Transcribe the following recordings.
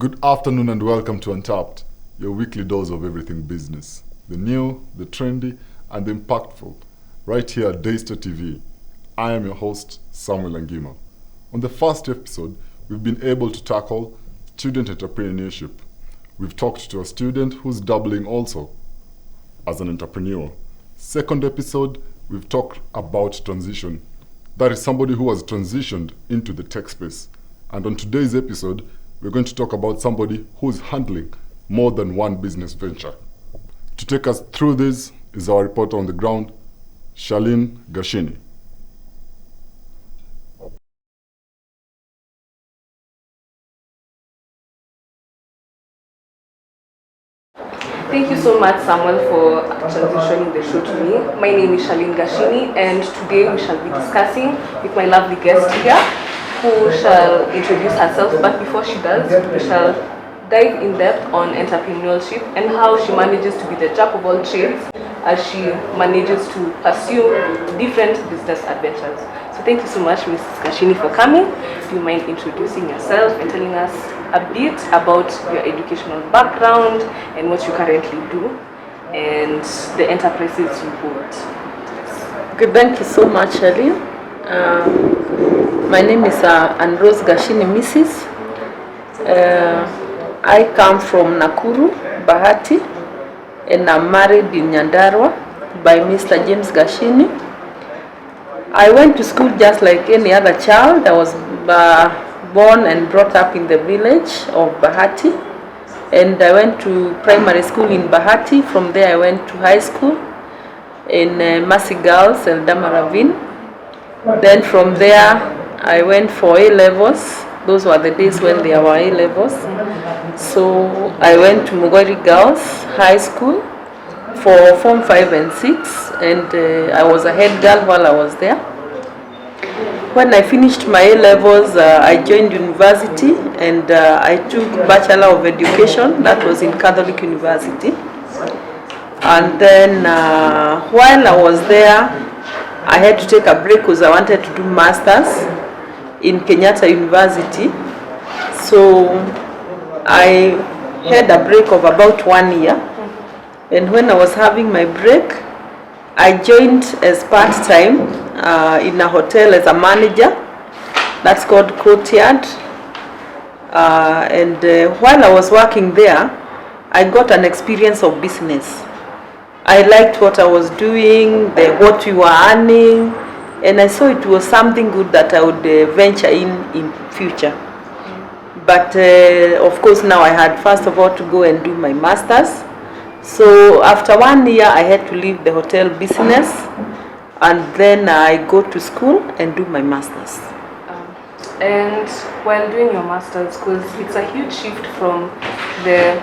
Good afternoon and welcome to Untapped, your weekly dose of everything business. The new, the trendy, and the impactful. Right here at Daystar TV. I am your host, Samuel Angima. On the first episode, we've been able to tackle student entrepreneurship. We've talked to a student who's doubling also as an entrepreneur. Second episode, we've talked about transition. That is somebody who has transitioned into the tech space. And on today's episode, we're going to talk about somebody who's handling more than one business venture. To take us through this is our reporter on the ground, Shalin Gashini. Thank you so much, Samuel, for transitioning the show to me. My name is Shalin Gashini, and today we shall be discussing with my lovely guest here, who shall introduce herself. But before she does, we shall dive in depth on entrepreneurship and how she manages to be the jack of all trades as she manages to pursue different business adventures. So thank you so much, Mrs. Gashini, for coming. Do you mind introducing yourself and telling us a bit about your educational background and what you currently do and the enterprises you hold? Okay, thank you so much, Shalin. My name is Rose Gashini, Mrs. I come from Nakuru, Bahati, and I'm married in Nyandarua by Mr. James Gashini. I went to school just like any other child. I was born and brought up in the village of Bahati, and I went to primary school in Bahati. From there I went to high school in Mercy Girls, Eldama Ravine. Then from there I went for A-levels. Those were the days when there were A-levels. So I went to Mugori Girls High School for Form 5 and 6, and I was a head girl while I was there. When I finished my A-levels, I joined university, and I took Bachelor of Education. That was in Catholic University. And then while I was there, I had to take a break because I wanted to do Masters in Kenyatta University. So I had a break of about 1 year. And when I was having my break, I joined as part-time in a hotel as a manager. That's called Courtyard. And while I was working there, I got an experience of business. I liked what I was doing, what we were earning, and I saw it was something good that I would venture in future. But of course now I had first of all to go and do my masters. So after 1 year I had to leave the hotel business, and then I go to school and do my masters. And while doing your masters, because it's a huge shift from the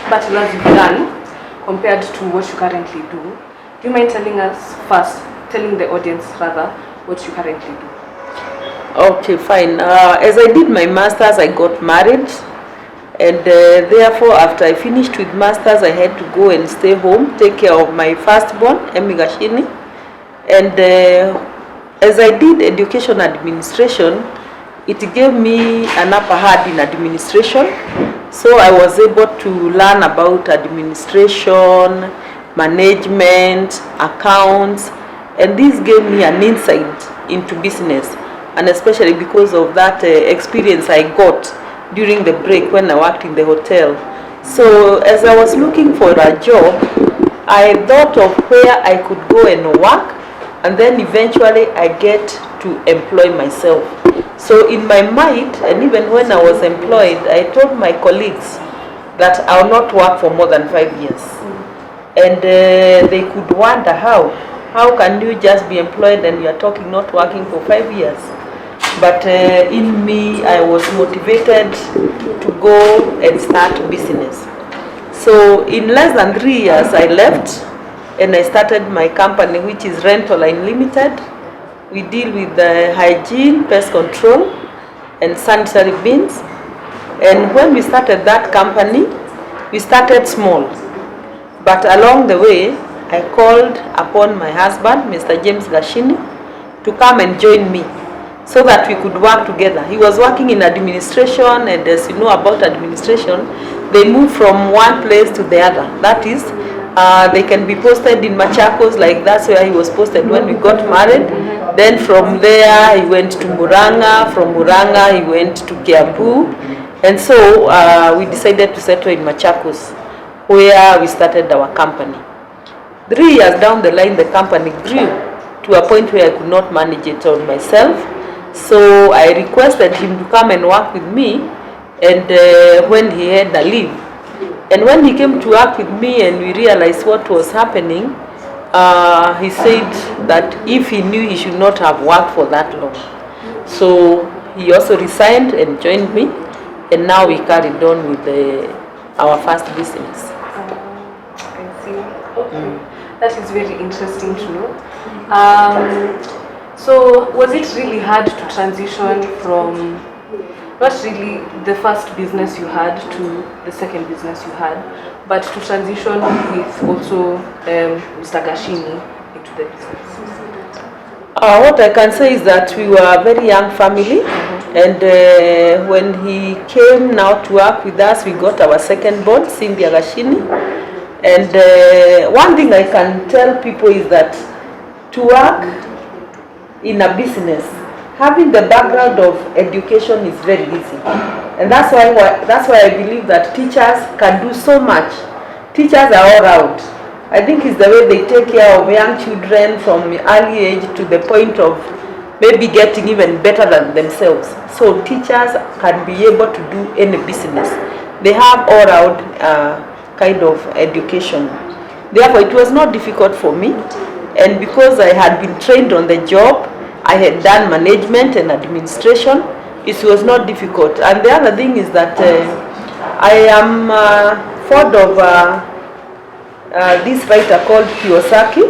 bachelor's you've done compared to what you currently do you mind telling the audience rather, what you currently do? Okay, fine. As I did my masters, I got married, and therefore after I finished with masters, I had to go and stay home, take care of my firstborn, Emi Gashini. And as I did education administration, it gave me an upper hand in administration. So I was able to learn about administration, management, accounts, and this gave me an insight into business, and especially because of that experience I got during the break when I worked in the hotel. So as I was looking for a job, I thought of where I could go and work, and then eventually I get to employ myself. So in my mind, and even when I was employed, I told my colleagues that I will not work for more than 5 years. And they could wonder how can you just be employed and you are talking not working for 5 years? But in me, I was motivated to go and start business. So in less than 3 years, I left and I started my company, which is Rental Line Limited. We deal with hygiene, pest control, and sanitary bins. And when we started that company, we started small. But along the way, I called upon my husband, Mr. James Gashini, to come and join me so that we could work together. He was working in administration, and as you know about administration, they move from one place to the other. That is, they can be posted in Machakos, like that's where he was posted when we got married. Then from there he went to Muranga, from Muranga he went to Kiambu, and so we decided to settle in Machakos, where we started our company. 3 years down the line, the company grew to a point where I could not manage it on myself. So I requested him to come and work with me, and when he had a leave. And when he came to work with me and we realized what was happening, he said that if he knew, he should not have worked for that long. So he also resigned and joined me, and now we carried on with our first business. I see. Okay. That is very interesting to know. So was it really hard to transition from, not really the first business you had to the second business you had, but to transition with also Mr. Gashini into the business? What I can say is that we were a very young family, and when he came now to work with us, we got our second born, Cynthia Gashini. And one thing I can tell people is that to work in a business, having the background of education is very easy, and that's why I believe that teachers can do so much. Teachers are all around. I think it's the way they take care of young children from early age to the point of maybe getting even better than themselves. So teachers can be able to do any business. They have all around kind of education. Therefore, it was not difficult for me, and because I had been trained on the job, I had done management and administration, it was not difficult. And the other thing is that I am fond of this writer called Kiyosaki,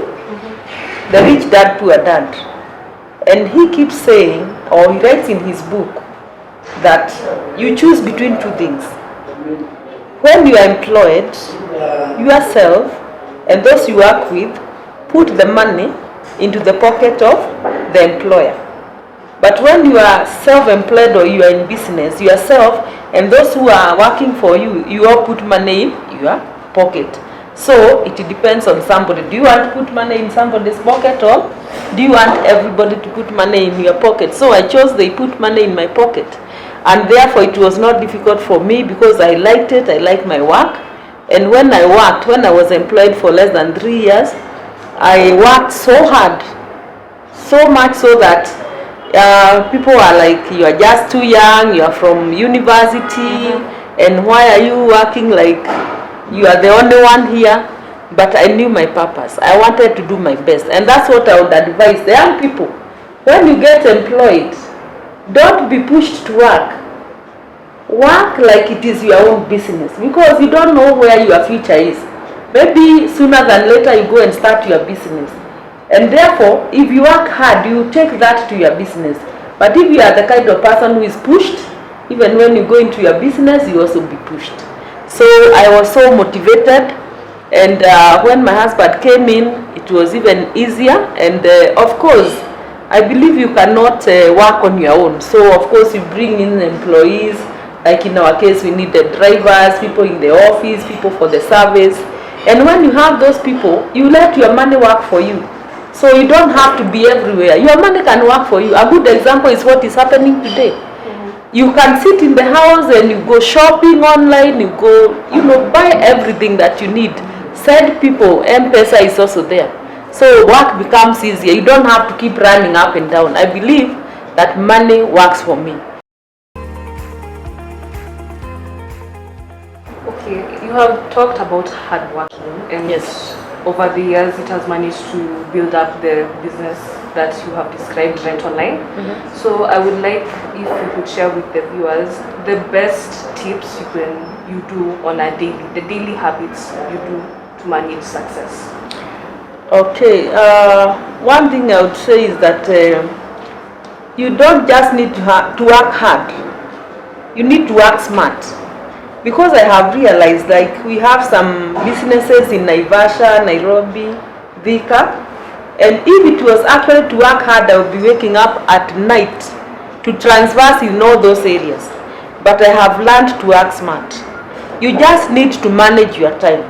The Rich Dad, Poor Dad. And he keeps saying, or he writes in his book, that you choose between two things. When you are employed, yourself and those you work with put the money into the pocket of the employer. But when you are self-employed or you are in business, yourself and those who are working for you, you all put money in your pocket. So it depends on somebody. Do you want to put money in somebody's pocket, or do you want everybody to put money in your pocket? So I chose they put money in my pocket. And therefore it was not difficult for me because I liked it, I liked my work. And when I was employed for less than 3 years, I worked so hard, so much so that people are like, you are just too young, you are from university, and why are you working like you are the only one here? But I knew my purpose. I wanted to do my best. And that's what I would advise the young people. When you get employed, don't be pushed to work. Work like it is your own business, because you don't know where your future is. Maybe sooner than later you go and start your business. And therefore, if you work hard, you take that to your business. But if you are the kind of person who is pushed, even when you go into your business, you also be pushed. So I was so motivated, and when my husband came in, it was even easier. And of course, I believe you cannot work on your own. So of course you bring in employees, like in our case we needed drivers, people in the office, people for the service. And when you have those people, you let your money work for you. So you don't have to be everywhere. Your money can work for you. A good example is what is happening today. You can sit in the house and you go shopping online, you go, buy everything that you need. Send people, M-Pesa is also there. So work becomes easier. You don't have to keep running up and down. I believe that money works for me. Okay, you have talked about hard working, and Yes. over the years it has managed to build up the business that you have described, Rent Online. So I would like if you could share with the viewers the best tips you do on a daily, the daily habits you do to manage success. Okay, one thing I would say is that you don't just need to work hard. You need to work smart. Because I have realized, like, we have some businesses in Naivasha, Nairobi, Thika, and if it was actually to work hard, I would be waking up at night to transverse in all those areas. But I have learned to work smart. You just need to manage your time.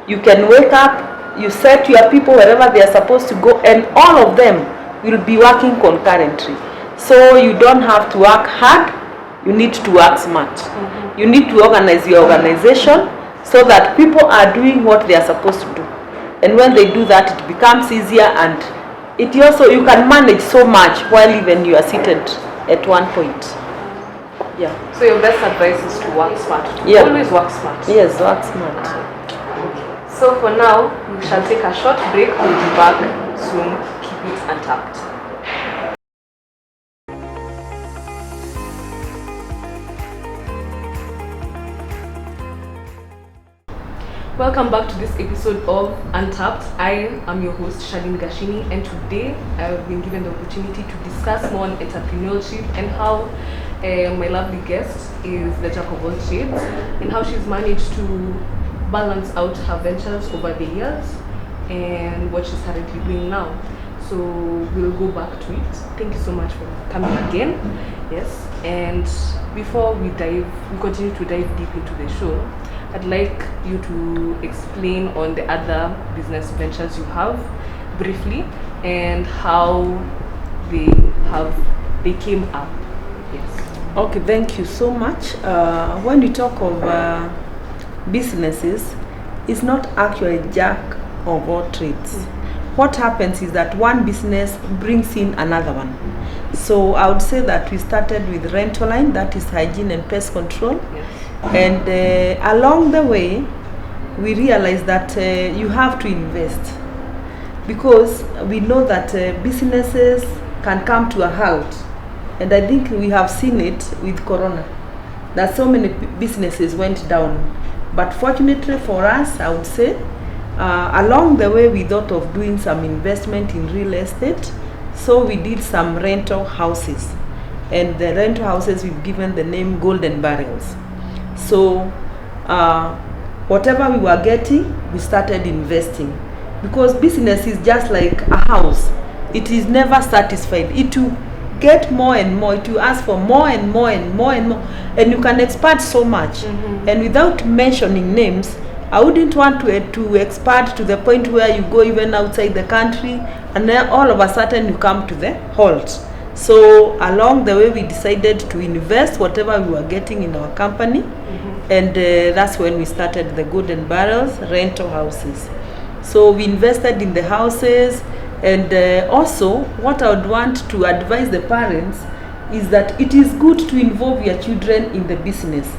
You can wake up, you set your people wherever they are supposed to go, and all of them will be working concurrently. So you don't have to work hard, you need to work smart. You need to organize your organization so that people are doing what they are supposed to do. And when they do that, it becomes easier, and it also, you can manage so much while even you are seated at one point. Yeah. So your best advice is to work smart. Yeah. Always work smart. Yes, work smart. So for now, we shall take a short break. We'll be back soon. Keep it untapped. Welcome back to this episode of Untapped. I am your host, Shalin Gashini, and today I've been given the opportunity to discuss more on entrepreneurship and how my lovely guest is the jack of all trades and how she's managed to balance out her ventures over the years and what she's currently doing now. So we'll go back to it. Thank you so much for coming again. Yes, and before we continue to dive deep into the show, I'd like you to explain on the other business ventures you have briefly and how they came up. Yes. Okay, thank you so much. When we talk of businesses, it's not actually a jack of all trades. What happens is that one business brings in another one. So I would say that we started with rental line, that is hygiene and pest control. Yes. And along the way, we realized that you have to invest, because we know that businesses can come to a halt. And I think we have seen it with Corona, that so many businesses went down. But fortunately for us, I would say, along the way, we thought of doing some investment in real estate. So we did some rental houses. And the rental houses, we've given the name Golden Barrels. So whatever we were getting, we started investing, because business is just like a house. It is never satisfied. It will get more and more. It will ask for more and more and more and more, and you can expand so much. And without mentioning names, I wouldn't want to expand to the point where you go even outside the country, and then all of a sudden you come to the halt. So along the way, we decided to invest whatever we were getting in our company, and that's when we started the Golden Barrels rental houses. So we invested in the houses, and also what I would want to advise the parents is that it is good to involve your children in the business.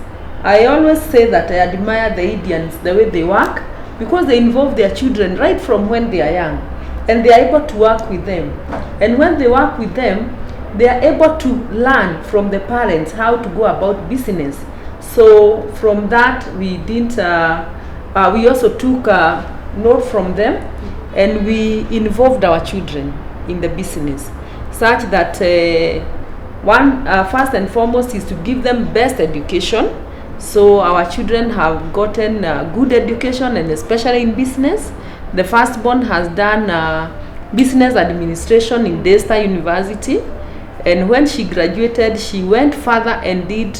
I always say that I admire the Indians, the way they work, because they involve their children right from when they are young, and they are able to work with them. And when they work with them, they are able to learn from the parents how to go about business. So from that, we didn't. We also took note from them, and we involved our children in the business, such that first and foremost is to give them best education. So our children have gotten good education, and especially in business. The firstborn has done business administration in Daystar University. And when she graduated, she went further and did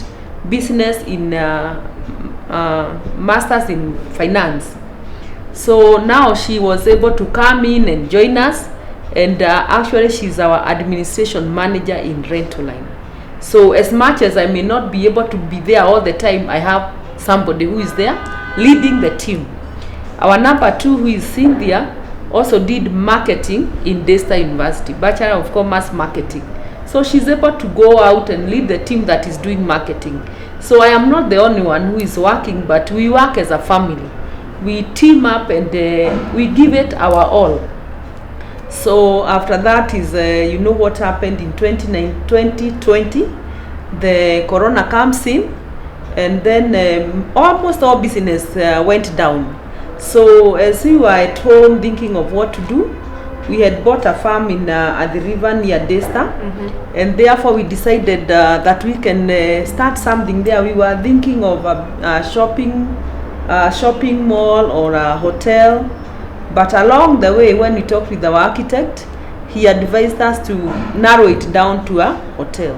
business in masters in finance. So now she was able to come in and join us, and actually she's our administration manager in rental line. So as much as I may not be able to be there all the time, I have somebody who is there leading the team. Our number 2, who is Cynthia, also did marketing in Daystar University, Bachelor of Commerce Marketing. So she's able to go out and lead the team that is doing marketing. So I am not the only one who is working, but we work as a family. We team up, and we give it our all. So after that is, you know what happened in 2020, the Corona comes in, and then almost all business went down. So as we were at home thinking of what to do, we had bought a farm at the river near Daystar, and therefore we decided that we can start something there. We were thinking of a shopping mall or a hotel, but along the way, when we talked with our architect, he advised us to narrow it down to a hotel.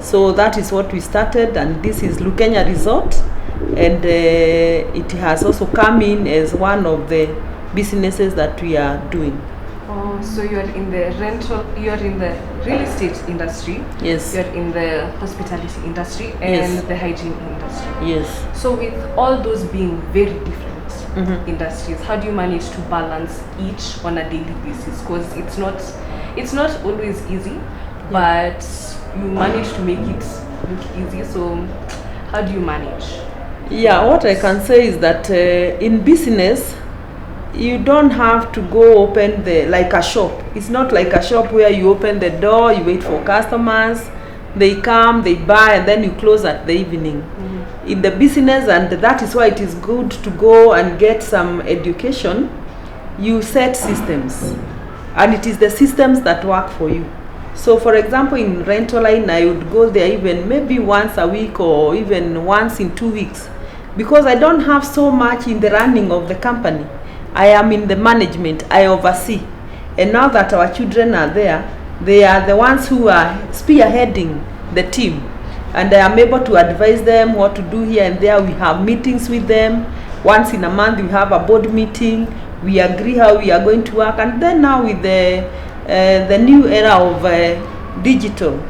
So that is what we started, and this is Lukenya Resort, and it has also come in as one of the businesses that we are doing. Oh, so you're in the you're in the real estate industry. Yes. You're in the hospitality industry and the hygiene industry. Yes. So with all those being very different industries, how do you manage to balance each on a daily basis? Because it's not always easy, but you manage to make it look easy. So how do you manage? Yeah, what I can say is that in business, you don't have to go open like a shop. It's not like a shop where you open the door, you wait for customers, they come, they buy, and then you close at the evening. In the business, and that is why it is good to go and get some education, you set systems, and it is the systems that work for you. So for example, in rental line, I would go there even maybe once a week or even once in 2 weeks, because I don't have so much in the running of the company. I am in the management, I oversee. And now that our children are there, they are the ones who are spearheading the team. And I am able to advise them what to do here and there. We have meetings with them. Once in a month we have a board meeting. We agree how we are going to work. And then now with the new era of digital,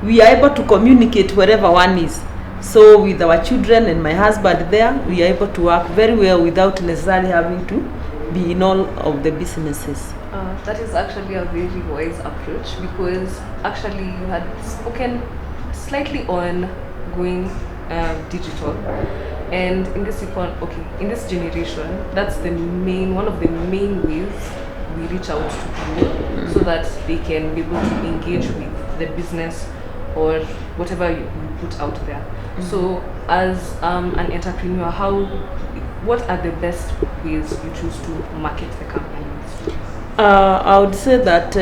we are able to communicate wherever one is. So with our children and my husband there, we are able to work very well without necessarily having to be in all of the businesses. That is actually a very wise approach, because actually you had spoken slightly on going digital, and in this generation, that's one of the main ways we reach out to people, so that they can be able to engage with the business or whatever you put out there. So as an entrepreneur, what are the best ways you choose to market the company? I would say that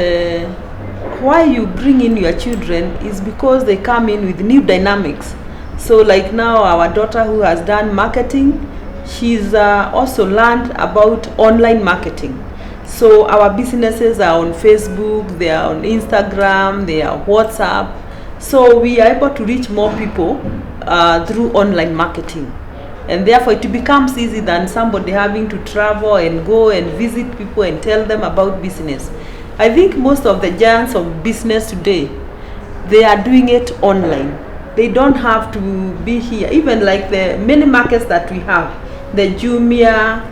why you bring in your children is because they come in with new dynamics. So like now our daughter who has done marketing, she's also learned about online marketing. So our businesses are on Facebook, they are on Instagram, they are WhatsApp. So we are able to reach more people through online marketing. And therefore it becomes easy than somebody having to travel and go and visit people and tell them about business. I think most of the giants of business today, they are doing it online. They don't have to be here. Even like the many markets that we have, the Jumia,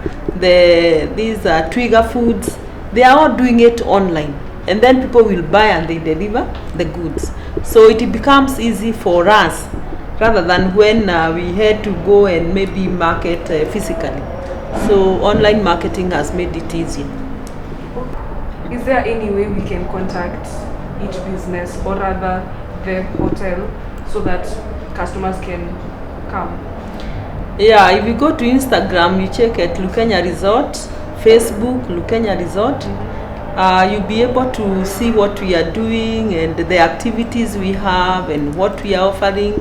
these Trigger Foods, they are all doing it online. And then people will buy and they deliver the goods. So it becomes easy for us, rather than when we had to go and maybe market physically. So online marketing has made it easier. Is there any way we can contact each business, or rather the hotel, so that customers can come? Yeah, if you go to Instagram, you check at Lukenya Resort, Facebook, Lukenya Resort, you'll be able to see what we are doing and the activities we have and what we are offering.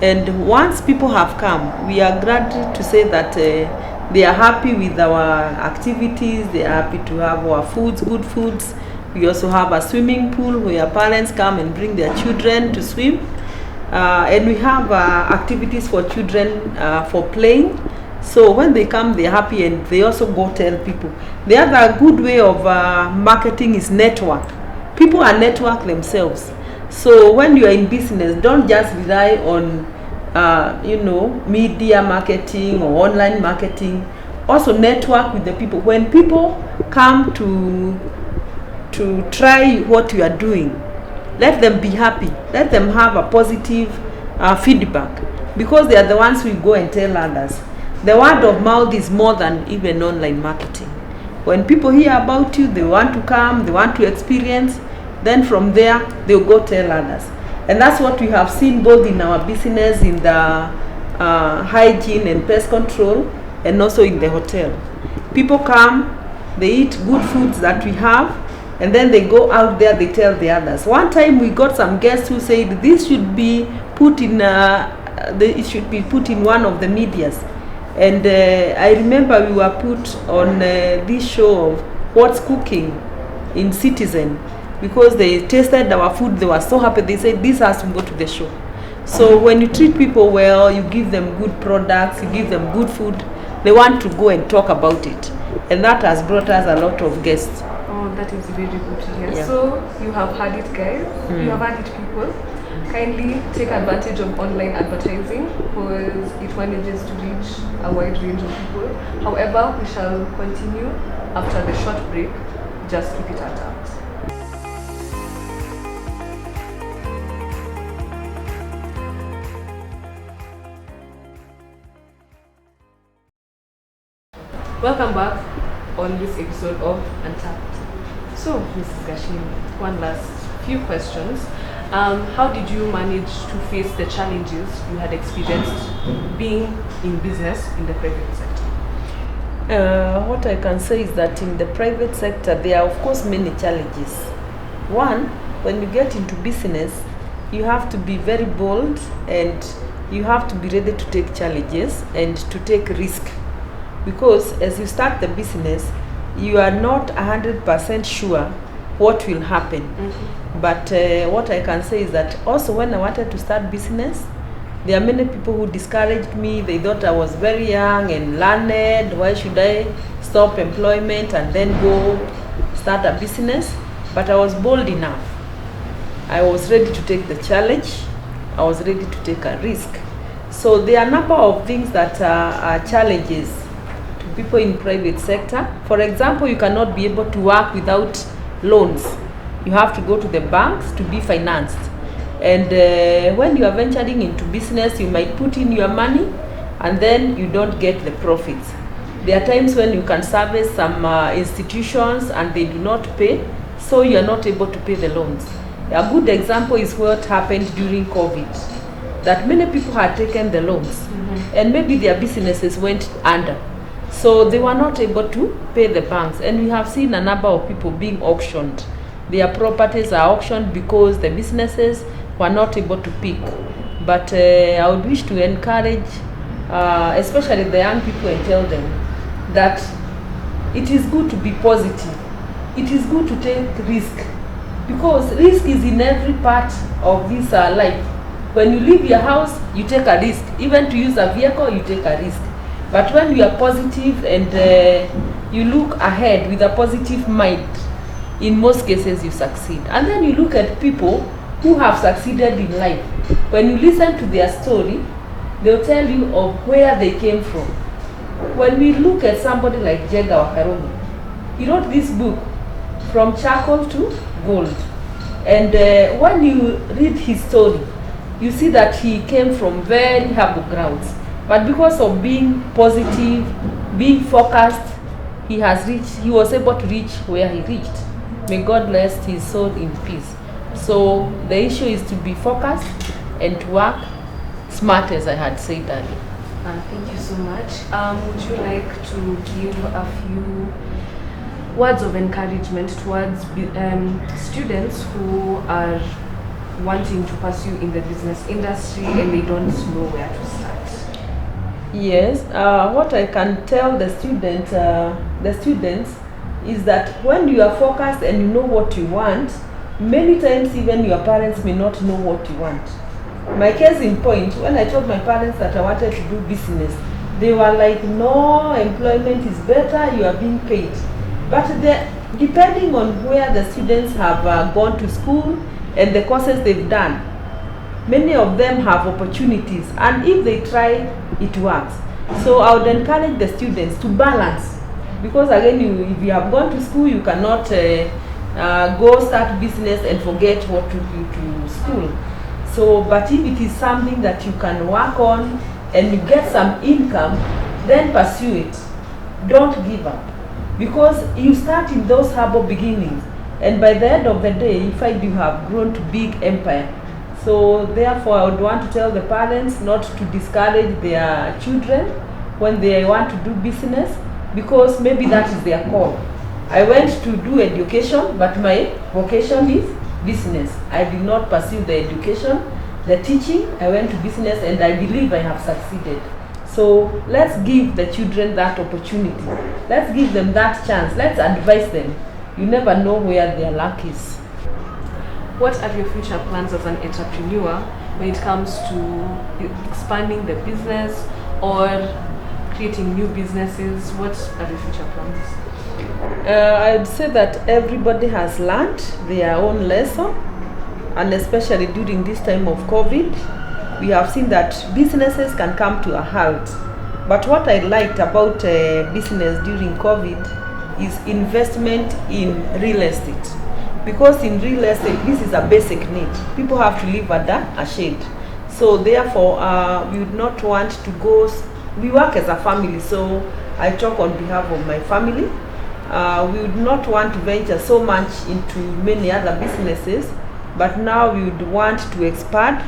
And once people have come, we are glad to say that they are happy with our activities, they are happy to have our foods, good foods. We also have a swimming pool where parents come and bring their children to swim. And we have activities for children for playing. So when they come, they're happy, and they also go tell people. The other good way of marketing is network. People are network themselves. So when you are in business, don't just rely on media marketing or online marketing. Also network with the people. When people come to try what you are doing, let them be happy. Let them have a positive feedback, because they are the ones who go and tell others. The word of mouth is more than even online marketing. When people hear about you, they want to come, they want to experience. Then from there, they'll go tell others. And that's what we have seen both in our business, in the hygiene and pest control, and also in the hotel. People come, they eat good foods that we have, and then they go out there, they tell the others. One time we got some guests who said this should be put in, it should be put in one of the medias. And I remember we were put on this show of What's Cooking in Citizen. because they tasted our food, they were so happy, they said this has to go to the show. So when you treat people well, you give them good products, you give them good food, they want to go and talk about it. And that has brought us a lot of guests. Oh, that is very good to hear. Yeah. So you have had it, guys. You have had it, people. Kindly take advantage of online advertising because it manages to reach a wide range of people. However, we shall continue after the short break. Just keep it Untapped. Welcome back on this episode of Untapped. So, Mrs. Gashin, one last few questions. How did you manage to face the challenges you had experienced being in business in the private sector? What I can say is that in the private sector, there are of course many challenges. One, when you get into business, you have to be very bold and you have to be ready to take challenges and to take risk. Because as you start the business, you are not 100% sure what will happen. But what I can say is that also when I wanted to start business, there are many people who discouraged me. They thought I was very young and learned. Why should I stop employment and then go start a business? But I was bold enough. I was ready to take the challenge. I was ready to take a risk. So there are a number of things that are challenges to people in private sector. For example, you cannot be able to work without loans. You have to go to the banks to be financed. And when you are venturing into business, you might put in your money and then you don't get the profits. There are times when you can service some institutions and they do not pay, so you are not able to pay the loans. A good example is what happened during COVID, that many people had taken the loans and maybe their businesses went under. So they were not able to pay the banks, and we have seen a number of people being auctioned. Their properties are auctioned because the businesses were not able to pick. But I would wish to encourage, especially the young people, and tell them that it is good to be positive. It is good to take risk, because risk is in every part of this life. When you leave your house, you take a risk. Even to use a vehicle, you take a risk. But when you are positive and you look ahead with a positive mind, in most cases you succeed. And then you look at people who have succeeded in life. When you listen to their story, they'll tell you of where they came from. When we look at somebody like Jega Wakaroni, he wrote this book, From Charcoal to Gold. And when you read his story, you see that he came from very humble grounds. But because of being positive, being focused, he was able to reach where he reached. May God rest his soul in peace. So the issue is to be focused and to work smart, as I had said earlier. Thank you so much. Would you like to give a few words of encouragement towards students who are wanting to pursue in the business industry and they don't know where to start? Yes, what I can tell the students is that when you are focused and you know what you want, many times even your parents may not know what you want. My case in point, when I told my parents that I wanted to do business, they were like, no, employment is better, you are being paid. But depending on where the students have gone to school and the courses they've done, many of them have opportunities, and if they try, it works. So I would encourage the students to balance, because again, if you have gone to school, you cannot go start business and forget what took you to school. So, but if it is something that you can work on and you get some income, then pursue it. Don't give up, because you start in those humble beginnings, and by the end of the day, you find you have grown to big empire. So therefore, I would want to tell the parents not to discourage their children when they want to do business, because maybe that is their call. I went to do education, but my vocation is business. I did not pursue the education, the teaching. I went to business, and I believe I have succeeded. So let's give the children that opportunity. Let's give them that chance. Let's advise them. You never know where their luck is. what are your future plans as an entrepreneur when it comes to expanding the business or creating new businesses? What are your future plans? I'd say that everybody has learned their own lesson, and especially during this time of COVID, we have seen that businesses can come to a halt. But what I liked about business during COVID is investment in real estate. Because in real estate, this is a basic need. People have to live under a shade. So therefore, we would not want to go, we work as a family, so I talk on behalf of my family. We would not want to venture so much into many other businesses, but now we would want to expand.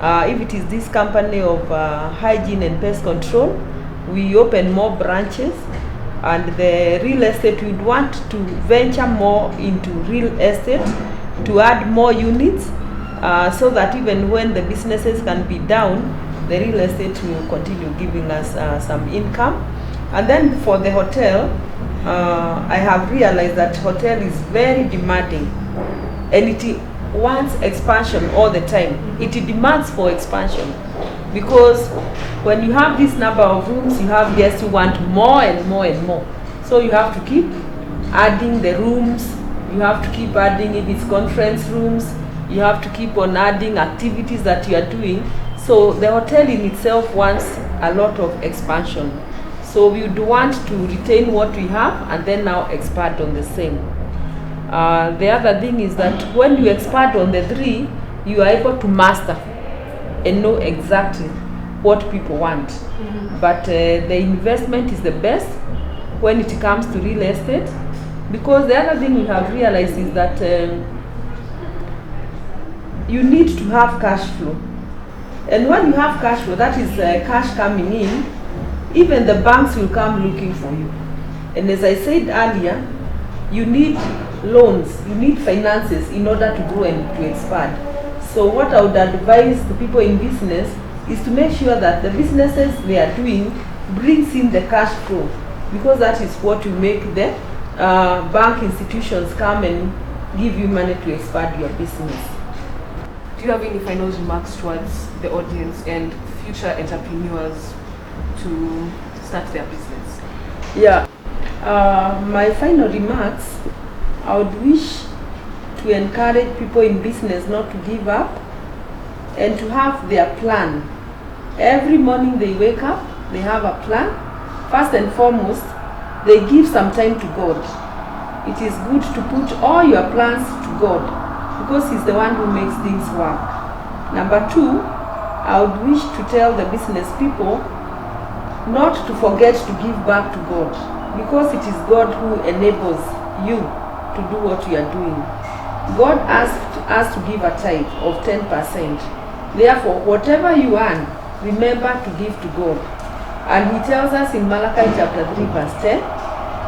If it is this company of hygiene and pest control, we open more branches. And the real estate, we would want to venture more into real estate to add more units, so that even when the businesses can be down, the real estate will continue giving us some income. And then for the hotel, I have realized that hotel is very demanding, and it wants expansion all the time. It demands for expansion, because when you have this number of rooms, you have guests who want more and more and more. So you have to keep adding the rooms, you have to keep adding, if it's conference rooms, you have to keep on adding activities that you are doing. So the hotel in itself wants a lot of expansion. So we would want to retain what we have and then now expand on the same. The other thing is that when you expand on the three, you are able to master and know exactly what people want. But the investment is the best when it comes to real estate, because the other thing we have realized is that you need to have cash flow. And when you have cash flow, that is cash coming in, even the banks will come looking for you. And as I said earlier, you need loans, you need finances in order to grow and to expand. So what I would advise the people in business is to make sure that the businesses they are doing brings in the cash flow, because that is what will make the bank institutions come and give you money to expand your business. Do you have any final remarks towards the audience and future entrepreneurs to start their business? Yeah, my final remarks, I would wish to encourage people in business not to give up and to have their plan. Every morning they wake up, they have a plan. First and foremost, they give some time to God. It is good to put all your plans to God, because He's the one who makes things work. Number two, I would wish to tell the business people not to forget to give back to God, because it is God who enables you to do what you are doing. God asked us to give a tithe of 10%. Therefore, whatever you earn, remember to give to God. And He tells us in Malachi chapter 3 verse 10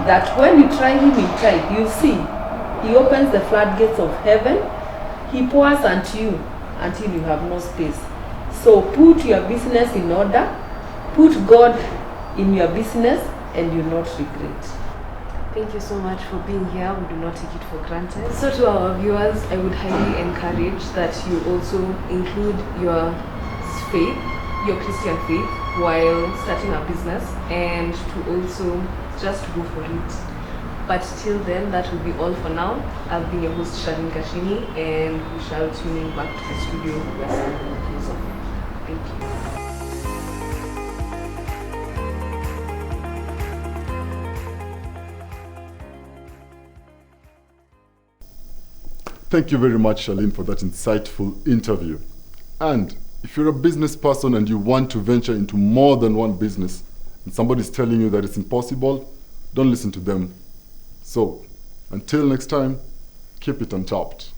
that when you try Him in tithe, you see He opens the floodgates of heaven, He pours unto you until you have no space. So put your business in order, put God in your business, and you'll not regret. Thank you so much for being here. We do not take it for granted. So to our viewers, I would highly encourage that you also include your faith, your Christian faith, while starting a business, and to also just go for it. But till then, that will be all for now. I've been your host, Shalin Kashini, and we shall tune in back to the studio where Sam goes off. Thank you. Thank you very much, Shalin, for that insightful interview. And if you're a business person and you want to venture into more than one business, and somebody's telling you that it's impossible, don't listen to them. So, until next time, keep it untapped.